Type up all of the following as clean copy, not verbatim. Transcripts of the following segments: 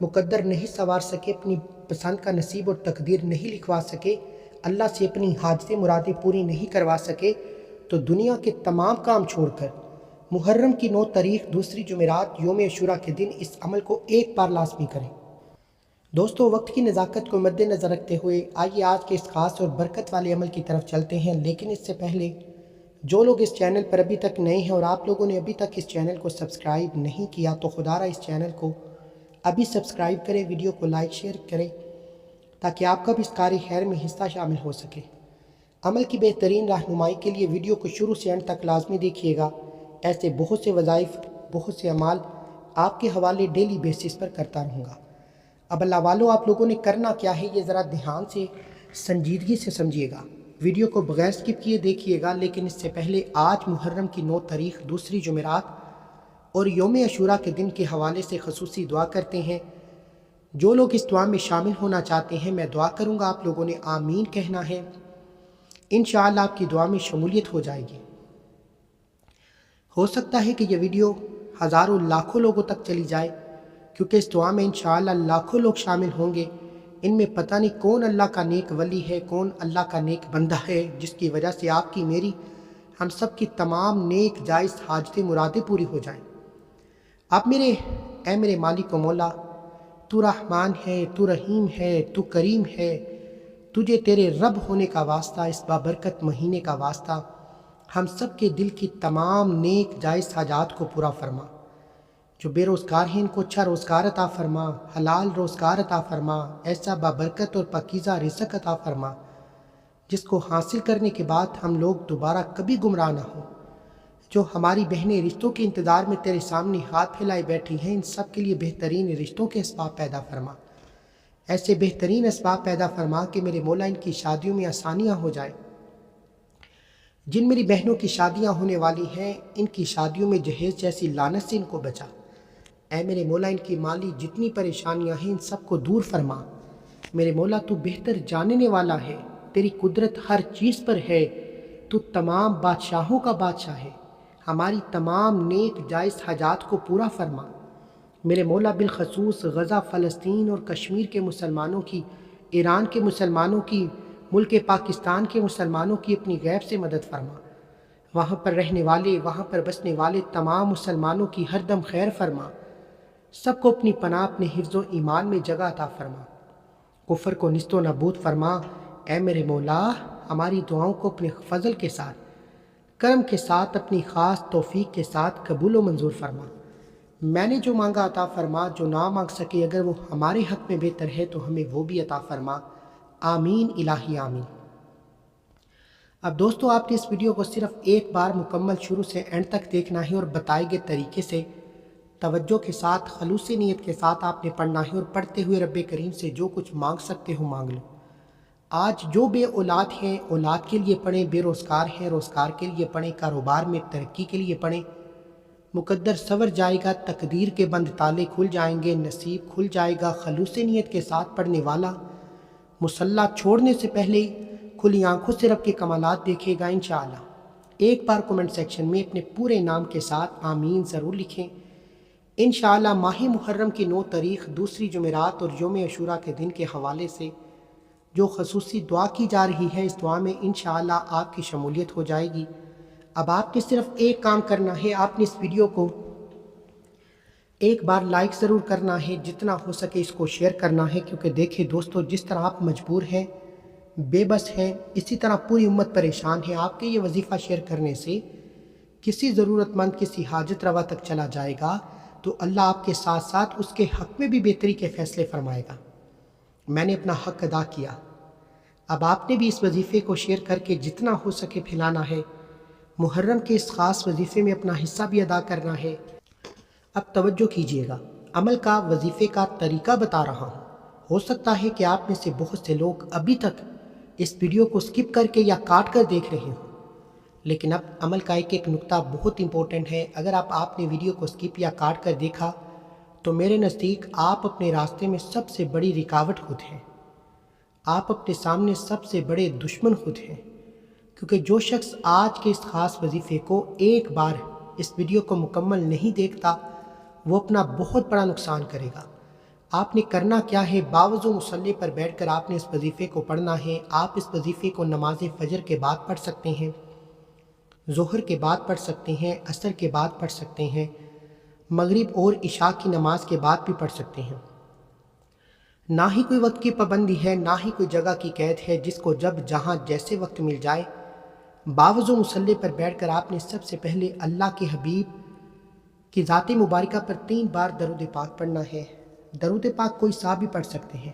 مقدر نہیں سنوار سکے، اپنی پسند کا نصیب اور تقدیر نہیں لکھوا سکے، اللہ سے اپنی حاجتیں مرادیں پوری نہیں کروا سکے، تو دنیا کے تمام کام چھوڑ کر محرم کی 9 تاریخ دوسری جمعرات یوم عاشوراء کے دن اس عمل کو ایک بار لازمی کریں۔ دوستو، وقت کی نزاکت کو مد نظر رکھتے ہوئے آئیے آج کے اس خاص اور برکت والے عمل کی طرف چلتے ہیں، لیکن اس سے پہلے جو لوگ اس چینل پر ابھی تک نئے ہیں اور آپ لوگوں نے ابھی تک اس چینل کو سبسکرائب نہیں کیا تو خدا را اس چینل کو ابھی سبسکرائب کریں، ویڈیو کو لائک شیئر کریں تاکہ آپ کا بھی اس کار خیر میں حصہ شامل ہو سکے۔ عمل کی بہترین رہنمائی کے لیے ویڈیو کو شروع سے اینڈ تک لازمی دیکھیے گا۔ ایسے بہت سے وظائف، بہت سے اعمال آپ کے حوالے ڈیلی بیسس پر کرتا رہوں گا۔ اب اللہ والو، آپ لوگوں نے کرنا کیا ہے یہ ذرا دھیان سے سنجیدگی سے سمجھیے گا، ویڈیو کو بغیر سکپ کیے دیکھیے گا۔ لیکن اس سے پہلے آج محرم کی 9 تاریخ دوسری جمعرات اور یوم عاشوراء کے دن کے حوالے سے خصوصی دعا کرتے ہیں۔ جو لوگ اس دعا میں شامل ہونا چاہتے ہیں، میں دعا کروں گا، آپ لوگوں نے آمین کہنا ہے، انشاءاللہ آپ کی دعا میں شمولیت ہو جائے گی۔ ہو سکتا ہے کہ یہ ویڈیو ہزاروں لاکھوں لوگوں تک چلی جائے، کیونکہ اس دعا میں انشاءاللہ لاکھوں لوگ شامل ہوں گے۔ ان میں پتہ نہیں کون اللہ کا نیک ولی ہے، کون اللہ کا نیک بندہ ہے، جس کی وجہ سے آپ کی، میری، ہم سب کی تمام نیک جائز حاجتیں مرادیں پوری ہو جائیں۔ اب اے میرے مالک و مولا، تو رحمان ہے، تو رحیم ہے، تو کریم ہے، تجھے تیرے رب ہونے کا واسطہ، اس بابرکت مہینے کا واسطہ، ہم سب کے دل کی تمام نیک جائز حاجات کو پورا فرما۔ جو بے روزگار ہیں ان کو اچھا روزگار عطا فرما، حلال روزگار عطا فرما، ایسا بابرکت اور پاکیزہ رزق عطا فرما جس کو حاصل کرنے کے بعد ہم لوگ دوبارہ کبھی گمراہ نہ ہوں۔ جو ہماری بہنیں رشتوں کے انتظار میں تیرے سامنے ہاتھ پھیلائے بیٹھی ہیں، ان سب کے لیے بہترین رشتوں کے اسباب پیدا فرما، ایسے بہترین اسباب پیدا فرما کہ میرے مولا ان کی شادیوں میں آسانیاں ہو جائے۔ جن میری بہنوں کی شادیاں ہونے والی ہیں، ان کی شادیوں میں جہیز جیسی لعنت سے ان کو بچا۔ اے میرے مولا، ان کی مالی جتنی پریشانیاں ہیں ان سب کو دور فرما۔ میرے مولا، تو بہتر جاننے والا ہے، تیری قدرت ہر چیز پر ہے، تو تمام بادشاہوں کا بادشاہ ہے، ہماری تمام نیک جائز حاجات کو پورا فرما۔ میرے مولا، بالخصوص غزہ، فلسطین اور کشمیر کے مسلمانوں کی، ایران کے مسلمانوں کی، ملک پاکستان کے مسلمانوں کی اپنی غیب سے مدد فرما۔ وہاں پر رہنے والے، وہاں پر بسنے والے تمام مسلمانوں کی ہر دم خیر فرما، سب کو اپنی پناہ، اپنے حفظ و ایمان میں جگہ عطا فرما، کفر کو نیست و نابود فرما۔ اے میرے مولا، ہماری دعاؤں کو اپنے فضل کے ساتھ، کرم کے ساتھ، اپنی خاص توفیق کے ساتھ قبول و منظور فرما۔ میں نے جو مانگا عطا فرما، جو نہ مانگ سکے اگر وہ ہمارے حق میں بہتر ہے تو ہمیں وہ بھی عطا فرما، آمین الہی آمین۔ اب دوستو، آپ نے اس ویڈیو کو صرف ایک بار مکمل شروع سے اینڈ تک دیکھنا ہے اور بتائے گئے طریقے سے توجہ کے ساتھ، خلوص نیت کے ساتھ آپ نے پڑھنا ہے، اور پڑھتے ہوئے رب کریم سے جو کچھ مانگ سکتے ہو مانگ لو۔ آج جو بے اولاد ہیں، اولاد کے لیے پڑھیں، بے روزگار ہیں، روزگار کے لیے پڑھیں، کاروبار میں ترقی کے لیے پڑھیں، مقدر سنور جائے گا، تقدیر کے بند تالے کھل جائیں گے، نصیب کھل جائے گا۔ خلوص نیت کے ساتھ پڑھنے والا مصلی چھوڑنے سے پہلے کھلی آنکھوں سے رب کے کمالات دیکھے گا انشاءاللہ۔ ایک بار کومنٹ سیکشن میں اپنے پورے نام کے ساتھ آمین ضرور لکھیں۔ انشاءاللہ ماہ محرم کی 9 تاریخ دوسری جمعرات اور یوم عاشوراء کے دن کے حوالے سے جو خصوصی دعا کی جا رہی ہے، اس دعا میں انشاءاللہ آپ کی شمولیت ہو جائے گی۔ اب آپ نے صرف ایک کام کرنا ہے، آپ نے اس ویڈیو کو ایک بار لائک ضرور کرنا ہے، جتنا ہو سکے اس کو شیئر کرنا ہے، کیونکہ دیکھیں دوستو، جس طرح آپ مجبور ہیں، بے بس ہیں، اسی طرح پوری امت پریشان ہے۔ آپ کے یہ وظیفہ شیئر کرنے سے کسی ضرورت مند، کسی حاجت روا تک چلا جائے گا تو اللہ آپ کے ساتھ ساتھ اس کے حق میں بھی بہتری کے فیصلے فرمائے گا۔ میں نے اپنا حق ادا کیا، اب آپ نے بھی اس وظیفے کو شیئر کر کے جتنا ہو سکے پھیلانا ہے۔ محرم کے اس خاص وظیفے میں اپنا حصہ بھی ادا کرنا ہے۔ اب توجہ کیجئے گا، عمل کا، وظیفے کا طریقہ بتا رہا ہوں۔ ہو سکتا ہے کہ آپ میں سے بہت سے لوگ ابھی تک اس ویڈیو کو سکپ کر کے یا کاٹ کر دیکھ رہے ہوں، لیکن اب عمل کا ایک نقطہ بہت امپورٹنٹ ہے۔ اگر آپ نے ویڈیو کو سکپ یا کاٹ کر دیکھا تو میرے نزدیک آپ اپنے راستے میں سب سے بڑی رکاوٹ خود ہیں، آپ اپنے سامنے سب سے بڑے دشمن خود ہیں، کیونکہ جو شخص آج کے اس خاص وظیفے کو ایک بار اس ویڈیو کو مکمل نہیں دیکھتا وہ اپنا بہت بڑا نقصان کرے گا۔ آپ نے کرنا کیا ہے، باوضو مصلی پر بیٹھ کر آپ نے اس وظیفے کو پڑھنا ہے۔ آپ اس وظیفے کو نماز فجر کے بعد پڑھ سکتے ہیں، ظہر کے بعد پڑھ سکتے ہیں، عصر کے بعد پڑھ سکتے ہیں، مغرب اور عشاء کی نماز کے بعد بھی پڑھ سکتے ہیں۔ نہ ہی کوئی وقت کی پابندی ہے، نہ ہی کوئی جگہ کی قید ہے، جس کو جب جہاں جیسے وقت مل جائے باوضو مصلی پر بیٹھ کر آپ نے سب سے پہلے اللہ کے حبیب کی ذات مبارکہ پر 3 بار درود پاک پڑھنا ہے۔ درود پاک کوئی سا بھی پڑھ سکتے ہیں،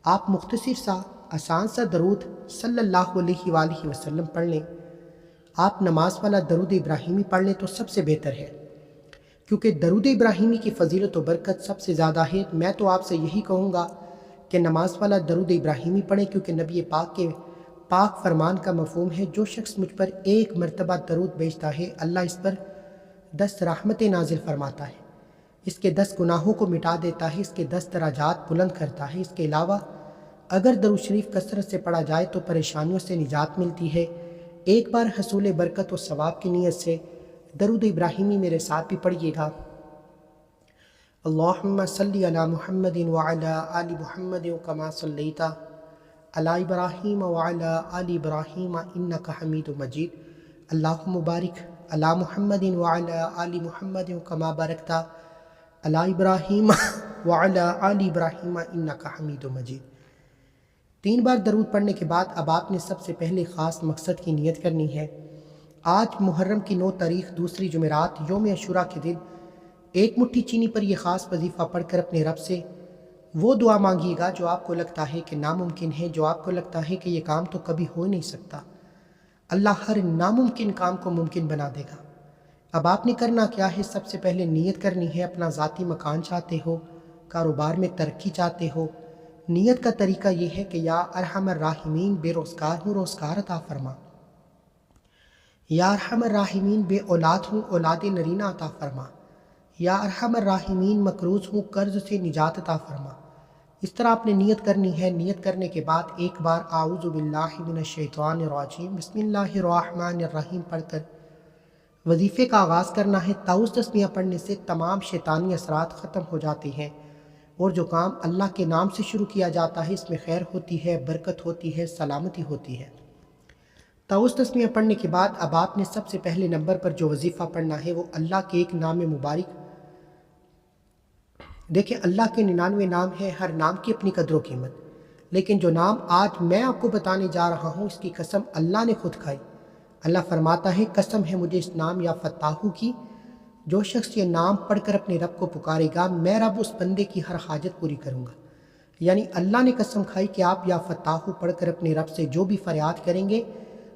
آپ مختصر سا آسان سا درود صلی اللہ علیہ وآلہ وسلم پڑھ لیں۔ آپ نماز والا درود ابراہیمی پڑھ لیں تو سب سے بہتر ہے، کیونکہ درود ابراہیمی کی فضیلت و برکت سب سے زیادہ ہے۔ میں تو آپ سے یہی کہوں گا کہ نماز والا درود ابراہیمی پڑھیں، کیونکہ نبی پاک کے پاک فرمان کا مفہوم ہے، جو شخص مجھ پر 1 مرتبہ درود بھیجتا ہے اللہ اس پر 10 رحمتیں نازل فرماتا ہے، اس کے 10 گناہوں کو مٹا دیتا ہے، اس کے 10 درجات بلند کرتا ہے۔ اس کے علاوہ اگر درود شریف کثرت سے پڑھا جائے تو پریشانیوں سے نجات ملتی ہے۔ ایک بار حصول برکت و ثواب کی نیت سے درود ابراہیمی میرے ساتھ بھی پڑھیے گا۔ اللہم صلی علی محمد وعلی آل محمد کما صلیت علی ابراہیم وعلی آل ابراہیم انک حمید مجید۔ اللہم بارک علی محمد وعلی آل محمد کما بارکت علی ابراہیم وعلی آل ابراہیم انک حمید مجید۔ 3 بار درود پڑھنے کے بعد اب آپ نے سب سے پہلے خاص مقصد کی نیت کرنی ہے۔ آج محرم کی 9 تاریخ دوسری جمعرات یوم عاشوراء کے دن 1 مٹھی چینی پر یہ خاص وظیفہ پڑھ کر اپنے رب سے وہ دعا مانگیے گا جو آپ کو لگتا ہے کہ ناممکن ہے، جو آپ کو لگتا ہے کہ یہ کام تو کبھی ہو ہی نہیں سکتا۔ اللہ ہر ناممکن کام کو ممکن بنا دے گا۔ اب آپ نے کرنا کیا ہے، سب سے پہلے نیت کرنی ہے۔ اپنا ذاتی مکان چاہتے ہو، کاروبار میں ترقی چاہتے ہو، نیت کا طریقہ یہ ہے کہ یا ارحم الراحمین بے روزگار ہوں روزگار عطا فرما، یا ارحم الراحمین بے اولاد ہوں اولاد نرینہ عطا فرما، یا ارحم الراحمین مقروض ہوں قرض سے نجات عطا فرما۔ اس طرح آپ نے نیت کرنی ہے۔ نیت کرنے کے بعد ایک بار اعوذ باللہ من الشیطان الرجیم بسم اللہ الرحمن الرحیم پڑھ کر وظیفے کا آغاز کرنا ہے۔ تعوذ تسمیہ پڑھنے سے تمام شیطانی اثرات ختم ہو جاتے ہیں، اور جو کام اللہ کے نام سے شروع کیا جاتا ہے اس میں خیر ہوتی ہے، برکت ہوتی ہے، سلامتی ہوتی ہے۔ تعوذ تسمیہ پڑھنے کے بعد اب آپ نے سب سے پہلے نمبر پر جو وظیفہ پڑھنا ہے وہ اللہ کے ایک نام مبارک۔ دیکھیں، اللہ کے 99 نام ہیں، ہر نام کی اپنی قدر و قیمت، لیکن جو نام آج میں آپ کو بتانے جا رہا ہوں اس کی قسم اللہ نے خود کھائی۔ اللہ فرماتا ہے قسم ہے مجھے اس نام یا فتاحو کی، جو شخص یہ نام پڑھ کر اپنے رب کو پکارے گا میں رب اس بندے کی ہر حاجت پوری کروں گا۔ یعنی اللہ نے قسم کھائی کہ آپ یا فتاحو پڑھ کر اپنے رب سے جو بھی فریاد کریں گے،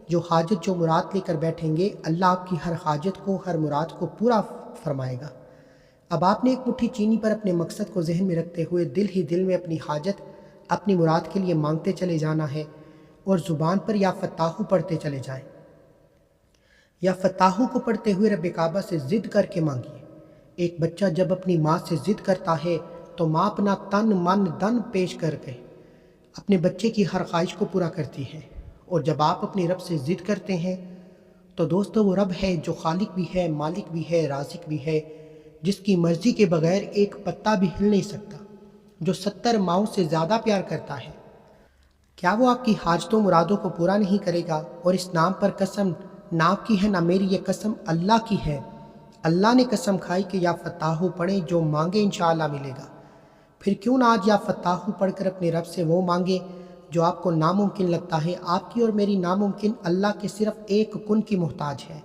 جو حاجت جو مراد لے کر بیٹھیں گے، اللہ آپ کی ہر حاجت کو ہر مراد کو پورا فرمائے گا۔ اب آپ نے 1 مٹھی چینی پر اپنے مقصد کو ذہن میں رکھتے ہوئے دل ہی دل میں اپنی حاجت اپنی مراد کے لیے مانگتے چلے جانا ہے، اور زبان پر یا فتاحو پڑھتے چلے جائیں۔ یا فتاحو کو پڑھتے ہوئے رب کعبہ سے ضد کر کے مانگیے۔ ایک بچہ جب اپنی ماں سے ضد کرتا ہے تو ماں اپنا تن من دن پیش کر کے اپنے بچے کی ہر خواہش کو پورا کرتی ہے، اور جب آپ اپنے رب سے ضد کرتے ہیں تو دوستو وہ رب ہے جو خالق بھی ہے، مالک بھی ہے، رازق بھی ہے، جس کی مرضی کے بغیر ایک پتا بھی ہل نہیں سکتا، جو 70 ماؤں سے زیادہ پیار کرتا ہے۔ کیا وہ آپ کی حاجتوں مرادوں کو پورا نہیں کرے گا؟ اور اس نام پر قسم نہ آپ کی ہے نہ میری، یہ قسم اللہ کی ہے۔ اللہ نے قسم کھائی کہ یا فتاحو پڑھیں، جو مانگے انشاءاللہ ملے گا۔ پھر کیوں نہ آج یا فتاحو پڑھ کر اپنے رب سے وہ مانگے جو آپ کو ناممکن لگتا ہے۔ آپ کی اور میری ناممکن اللہ کے صرف ایک کن کی محتاج ہے۔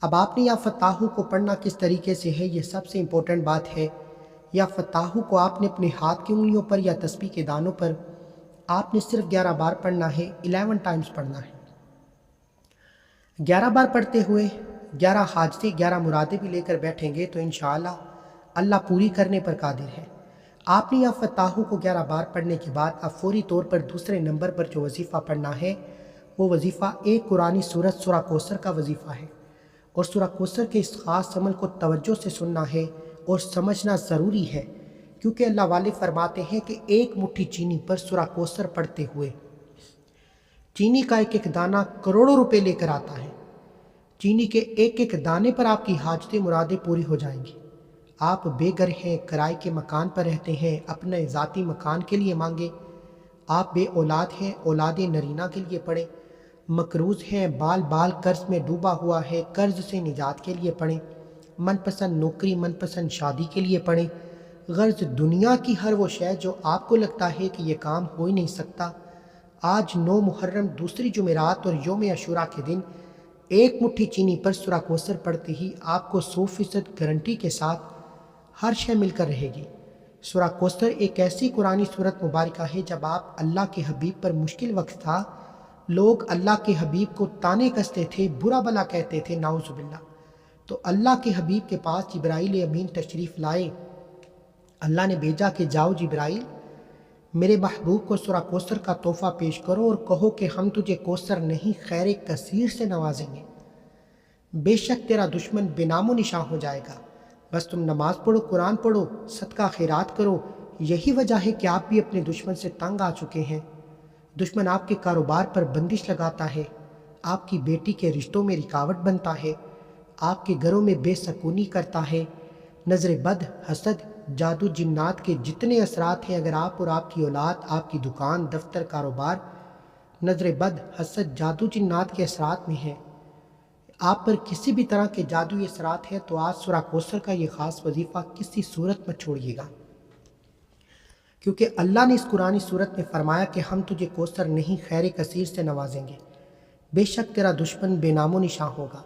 اب آپ نے یا فتاحو کو پڑھنا کس طریقے سے ہے، یہ سب سے امپورٹنٹ بات ہے۔ یا فتاحو کو آپ نے اپنے ہاتھ کی انگلیوں پر یا تسبیح کے دانوں پر آپ نے صرف 11 بار پڑھنا ہے، 11 ٹائمز پڑھنا ہے۔ 11 بار پڑھتے ہوئے 11 حاجتیں 11 مرادیں بھی لے کر بیٹھیں گے تو انشاءاللہ اللہ پوری کرنے پر قادر ہے۔ آپ نے یا فتاحو کو 11 بار پڑھنے کے بعد اب فوری طور پر دوسرے نمبر پر جو وظیفہ پڑھنا ہے وہ وظیفہ ایک قرآنی سورت سورہ کوثر کا وظیفہ ہے، اور سورہ کوثر کے اس خاص عمل کو توجہ سے سننا ہے اور سمجھنا ضروری ہے، کیونکہ اللہ والے فرماتے ہیں کہ 1 مٹھی چینی پر سورہ کوثر پڑھتے ہوئے چینی کا ایک ایک دانہ کروڑوں روپے لے کر آتا ہے۔ چینی کے ایک ایک دانے پر آپ کی حاجتیں مرادیں پوری ہو جائیں گی۔ آپ بے گھر ہیں، کرائے کے مکان پر رہتے ہیں، اپنے ذاتی مکان کے لیے مانگیں۔ آپ بے اولاد ہیں، اولاد نرینہ کے لیے پڑھیں۔ مقروض ہیں، بال بال قرض میں ڈوبا ہوا ہے، قرض سے نجات کے لیے پڑھیں۔ من پسند نوکری، من پسند شادی کے لیے پڑھیں۔ غرض دنیا کی ہر وہ شے جو آپ کو لگتا ہے کہ یہ کام ہو ہی نہیں سکتا، آج 9 محرم دوسری جمعرات اور یوم عاشوراء کے دن ایک مٹھی چینی پر سورہ کوثر پڑھتے ہی آپ کو 100% گارنٹی کے ساتھ ہر شے مل کر رہے گی۔ سورہ کوثر ایک ایسی قرآنی سورت مبارکہ ہے، جب آپ اللہ کے حبیب پر مشکل وقت تھا، لوگ اللہ کے حبیب کو تانے کستے تھے، برا بلا کہتے تھے، نعوذ باللہ، تو اللہ کے حبیب کے پاس جبرائیل امین تشریف لائے۔ اللہ نے بھیجا کہ جاؤ جبرائیل، میرے محبوب کو سورہ کوثر کا تحفہ پیش کرو اور کہو کہ ہم تجھے کوثر نہیں خیر کثیر سے نوازیں گے، بے شک تیرا دشمن بے نام و نشاں ہو جائے گا، بس تم نماز پڑھو، قرآن پڑھو، صدقہ خیرات کرو۔ یہی وجہ ہے کہ آپ بھی اپنے دشمن سے تنگ آ چکے ہیں۔ دشمن آپ کے کاروبار پر بندش لگاتا ہے، آپ کی بیٹی کے رشتوں میں رکاوٹ بنتا ہے، آپ کے گھروں میں بے سکونی کرتا ہے۔ نظر بد، حسد، جادو جنات کے جتنے اثرات ہیں، اگر آپ اور آپ کی اولاد، آپ کی دکان، دفتر، کاروبار نظر بد، حسد، جادو جنات کے اثرات میں ہیں، آپ پر کسی بھی طرح کے جادوئی اثرات ہیں، تو آج سورہ کوثر کا یہ خاص وظیفہ کسی صورت مت چھوڑیے گا، کیونکہ اللہ نے اس قرآنی صورت میں فرمایا کہ ہم تجھے کوثر نہیں خیر کثیر سے نوازیں گے، بے شک تیرا دشمن بے نام و نشاں ہوگا۔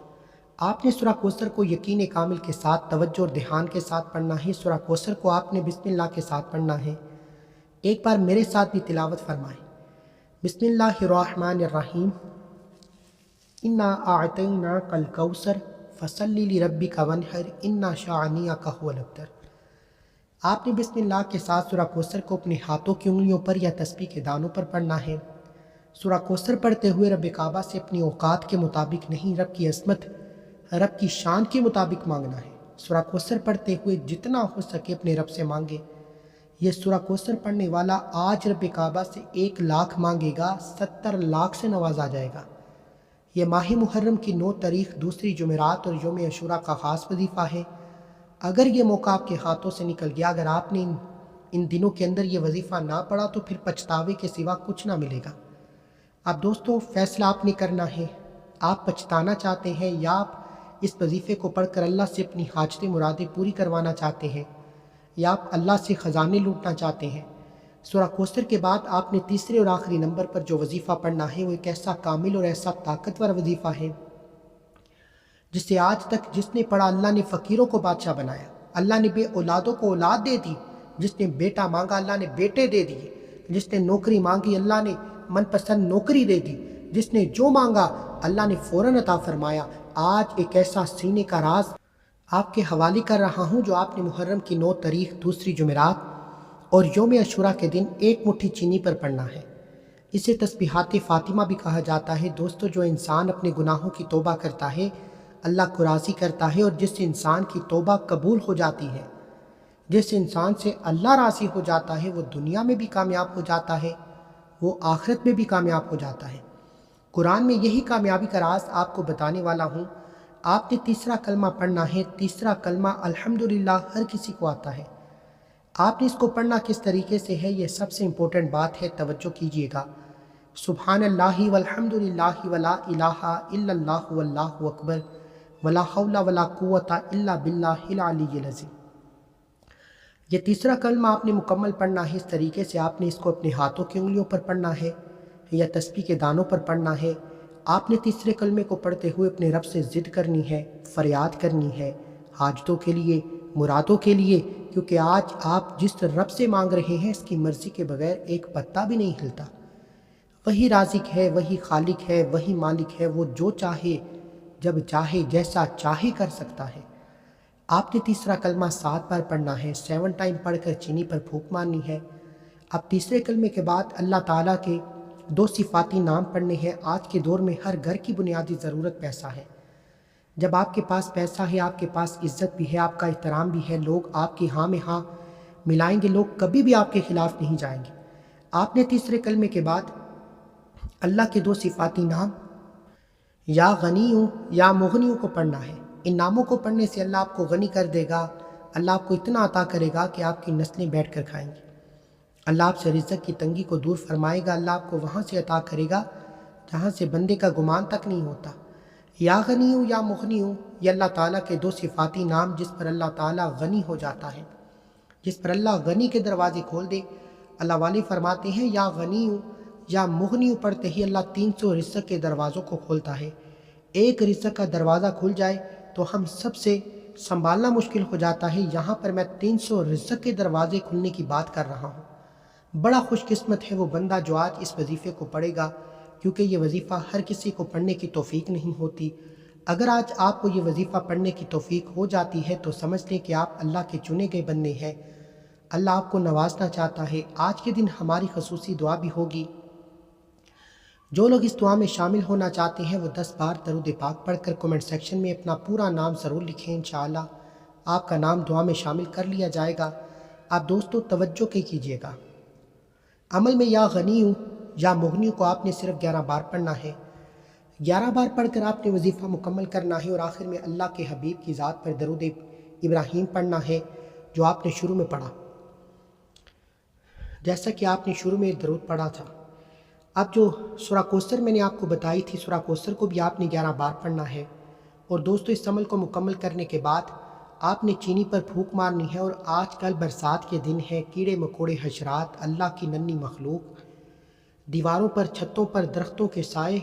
آپ نے سورہ کوثر کو یقین کامل کے ساتھ، توجہ اور دھیان کے ساتھ پڑھنا ہے۔ سورہ کوثر کو آپ نے بسم اللہ کے ساتھ پڑھنا ہے۔ ایک بار میرے ساتھ بھی تلاوت فرمائیں۔ بسم اللہ الرحمن الرحیم، انا اعطیناک الکوثر فصلی لربک وانحر ان شانئک هو الابتر۔ آپ نے بسم اللہ کے ساتھ سورہ کوثر کو اپنے ہاتھوں کی انگلیوں پر یا تسبیح کے دانوں پر پڑھنا ہے۔ سورہ کوثر پڑھتے ہوئے رب کعبہ سے اپنی اوقات کے مطابق نہیں، رب کی عظمت، رب کی شان کے مطابق مانگنا ہے۔ سورہ کوثر پڑھتے ہوئے جتنا ہو سکے اپنے رب سے مانگے۔ یہ سورہ کوثر پڑھنے والا آج رب کعبہ سے 1 لاکھ مانگے گا، 70 لاکھ سے نوازا جائے گا۔ یہ ماہ محرم کی 9 تاریخ دوسری جمعرات اور یوم عاشوراء کا خاص وظیفہ ہے۔ اگر یہ موقع آپ کے ہاتھوں سے نکل گیا، اگر آپ نے ان دنوں کے اندر یہ وظیفہ نہ پڑھا، تو پھر پچھتاوے کے سوا کچھ نہ ملے گا۔ اب دوستوں، فیصلہ آپ نے کرنا ہے، آپ پچھتانا چاہتے ہیں یا آپ اس وظیفے کو پڑھ کر اللہ سے اپنی حاجتیں مرادیں پوری کروانا چاہتے ہیں، یا آپ اللہ سے خزانے لوٹنا چاہتے ہیں۔ سورہ کوثر کے بعد آپ نے تیسرے اور آخری نمبر پر جو وظیفہ پڑھنا ہے، وہ ایک ایسا کامل اور ایسا طاقتور وظیفہ ہے جسے آج تک جس نے پڑھا، اللہ نے فقیروں کو بادشاہ بنایا، اللہ نے بے اولادوں کو اولاد دے دی، جس نے بیٹا مانگا اللہ نے بیٹے دے دیے، جس نے نوکری مانگی اللہ نے من پسند نوکری دے دی، جس نے جو مانگا اللہ نے فوراً عطا فرمایا۔ آج ایک ایسا سینے کا راز آپ کے حوالے کر رہا ہوں جو آپ نے محرم کی 9 تاریخ دوسری جمعرات اور یوم عاشوراء کے دن 1 مٹھی چینی پر پڑھنا ہے۔ اسے تسبیحات فاطمہ بھی کہا جاتا ہے۔ دوستو، جو انسان اپنے گناہوں کی توبہ کرتا ہے، اللہ کو راضی کرتا ہے، اور جس انسان کی توبہ قبول ہو جاتی ہے، جس انسان سے اللہ راضی ہو جاتا ہے، وہ دنیا میں بھی کامیاب ہو جاتا ہے، وہ آخرت میں بھی کامیاب ہو جاتا ہے۔ قرآن میں یہی کامیابی کا راز آپ کو بتانے والا ہوں۔ آپ نے تیسرا کلمہ پڑھنا ہے۔ تیسرا کلمہ الحمدللہ ہر کسی کو آتا ہے۔ آپ نے اس کو پڑھنا کس طریقے سے ہے، یہ سب سے امپورٹنٹ بات ہے، توجہ کیجئے گا۔ سبحان اللہ والحمدللہ ولا الہ الا اللہ واللہ اکبر ولا حول ولا قوت الا باللہ العلی العظیم۔ یہ تیسرا کلمہ آپ نے مکمل پڑھنا ہے۔ اس طریقے سے آپ نے اس کو اپنے ہاتھوں کی انگلیوں پر پڑھنا ہے یا تسبیح کے دانوں پر پڑھنا ہے۔ آپ نے تیسرے کلمے کو پڑھتے ہوئے اپنے رب سے ضد کرنی ہے، فریاد کرنی ہے، حاجتوں کے لیے، مرادوں کے لیے، کیونکہ آج آپ جس رب سے مانگ رہے ہیں، اس کی مرضی کے بغیر ایک پتا بھی نہیں ہلتا۔ وہی رازق ہے، وہی خالق ہے، وہی مالک ہے، وہ جو چاہے، جب چاہے، جیسا چاہے کر سکتا ہے۔ آپ نے تیسرا کلمہ 7 بار پڑھنا ہے، 7 ٹائم پڑھ کر چینی پر پھونک مارنی ہے۔ اب تیسرے کلمے کے بعد اللہ تعالیٰ کے 2 صفاتی نام پڑھنے ہیں۔ آج کے دور میں ہر گھر کی بنیادی ضرورت پیسہ ہے۔ جب آپ کے پاس پیسہ ہے، آپ کے پاس عزت بھی ہے، آپ کا احترام بھی ہے، لوگ آپ کی ہاں میں ہاں ملائیں گے، لوگ کبھی بھی آپ کے خلاف نہیں جائیں گے۔ آپ نے تیسرے کلمے کے بعد اللہ کے 2 صفاتی نام یا غنی ہوں یا مغنی ہوں کو پڑھنا ہے۔ ان ناموں کو پڑھنے سے اللہ آپ کو غنی کر دے گا، اللہ آپ کو اتنا عطا کرے گا کہ آپ کی نسلیں بیٹھ کر کھائیں گی۔ اللہ آپ سے رزق کی تنگی کو دور فرمائے گا، اللہ آپ کو وہاں سے عطا کرے گا جہاں سے بندے کا گمان تک نہیں ہوتا۔ یا غنی ہوں یا مغنی ہوں، یہ اللہ تعالیٰ کے دو صفاتی نام جس پر اللہ تعالیٰ غنی ہو جاتا ہے، جس پر اللہ غنی کے دروازے کھول دے۔ اللہ والے فرماتے ہیں یا غنی ہوں یا مغنی ہوں پڑھتے ہی اللہ 300 رزق کے دروازوں کو کھولتا ہے۔ ایک رزق کا دروازہ کھل جائے تو ہم سب سے سنبھالنا مشکل ہو جاتا ہے، یہاں پر میں 300 رزق کے دروازے کھلنے کی بات کر رہا ہوں۔ بڑا خوش قسمت ہے وہ بندہ جو آج اس وظیفے کو پڑھے گا، کیونکہ یہ وظیفہ ہر کسی کو پڑھنے کی توفیق نہیں ہوتی۔ اگر آج آپ کو یہ وظیفہ پڑھنے کی توفیق ہو جاتی ہے تو سمجھ لیں کہ آپ اللہ کے چنے گئے بندے ہیں، اللہ آپ کو نوازنا چاہتا ہے۔ آج کے دن ہماری خصوصی دعا بھی ہوگی۔ جو لوگ اس دعا میں شامل ہونا چاہتے ہیں وہ 10 بار درود پاک پڑھ کر کمنٹ سیکشن میں اپنا پورا نام ضرور لکھیں، انشاءاللہ آپ کا نام دعا میں شامل کر لیا جائے گا۔ آپ دوستو توجہ کے کیجئے گا، عمل میں یا غنی ہوں یا مغنی کو آپ نے صرف 11 بار پڑھنا ہے۔ 11 بار پڑھ کر آپ نے وظیفہ مکمل کرنا ہے اور آخر میں اللہ کے حبیب کی ذات پر درود ابراہیم پڑھنا ہے جو آپ نے شروع میں پڑھا، جیسا کہ آپ نے شروع میں درود پڑھا تھا۔ اب جو سورہ کوثر میں نے آپ کو بتائی تھی، سورہ کوثر کو بھی آپ نے 11 بار پڑھنا ہے۔ اور دوستو اس عمل کو مکمل کرنے کے بعد آپ نے چینی پر پھونک مارنی ہے۔ اور آج کل برسات کے دن ہے، کیڑے مکوڑے حشرات اللہ کی ننھی مخلوق دیواروں پر، چھتوں پر، درختوں کے سائے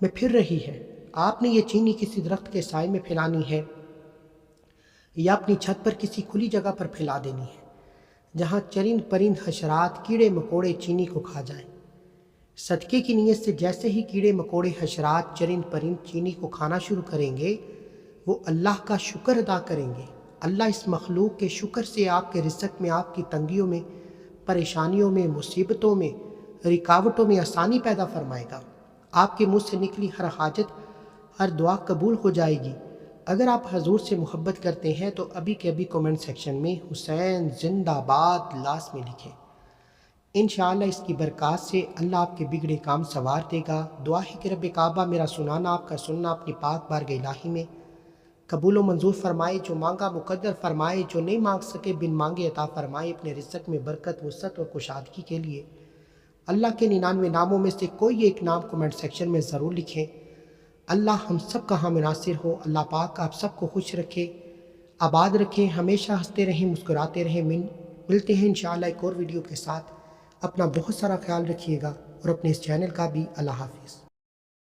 میں پھر رہی ہے۔ آپ نے یہ چینی کسی درخت کے سائے میں پھیلانی ہے یا اپنی چھت پر کسی کھلی جگہ پر پھیلا دینی ہے جہاں چرند پرند حشرات کیڑے مکوڑے چینی کو کھا جائیں۔ صدقے کی نیت سے جیسے ہی کیڑے مکوڑے حشرات چرند پرند چینی کو کھانا شروع کریں گے، وہ اللہ کا شکر ادا کریں گے۔ اللہ اس مخلوق کے شکر سے آپ کے رزق میں، آپ کی تنگیوں میں، پریشانیوں میں، مصیبتوں میں، رکاوٹوں میں آسانی پیدا فرمائے گا۔ آپ کے منہ سے نکلی ہر حاجت، ہر دعا قبول ہو جائے گی۔ اگر آپ حضور سے محبت کرتے ہیں تو ابھی کے ابھی کومنٹ سیکشن میں حسین زندہ باد لازمی لکھیں۔ انشاءاللہ اس کی برکات سے اللہ آپ کے بگڑے کام سنوار دے گا۔ دعا ہے کہ رب کعبہ میرا سنانا، آپ کا سننا اپنی پاک بارگاہ الہی میں قبول و منظور فرمائے۔ جو مانگا مقدر فرمائے، جو نہیں مانگ سکے بن مانگے عطا فرمائے۔ اپنے رزق میں برکت، وسعت اور کشادگی کے لیے اللہ کے 99 ناموں میں سے کوئی ایک نام کمنٹ سیکشن میں ضرور لکھیں۔ اللہ ہم سب کا ہم ناصر ہو۔ اللہ پاک آپ سب کو خوش رکھے، آباد رکھیں، ہمیشہ ہنستے رہیں، مسکراتے رہیں۔ ملتے ہیں انشاءاللہ ایک اور ویڈیو کے ساتھ۔ اپنا بہت سارا خیال رکھیے گا اور اپنے اس چینل کا بھی۔ اللہ حافظ۔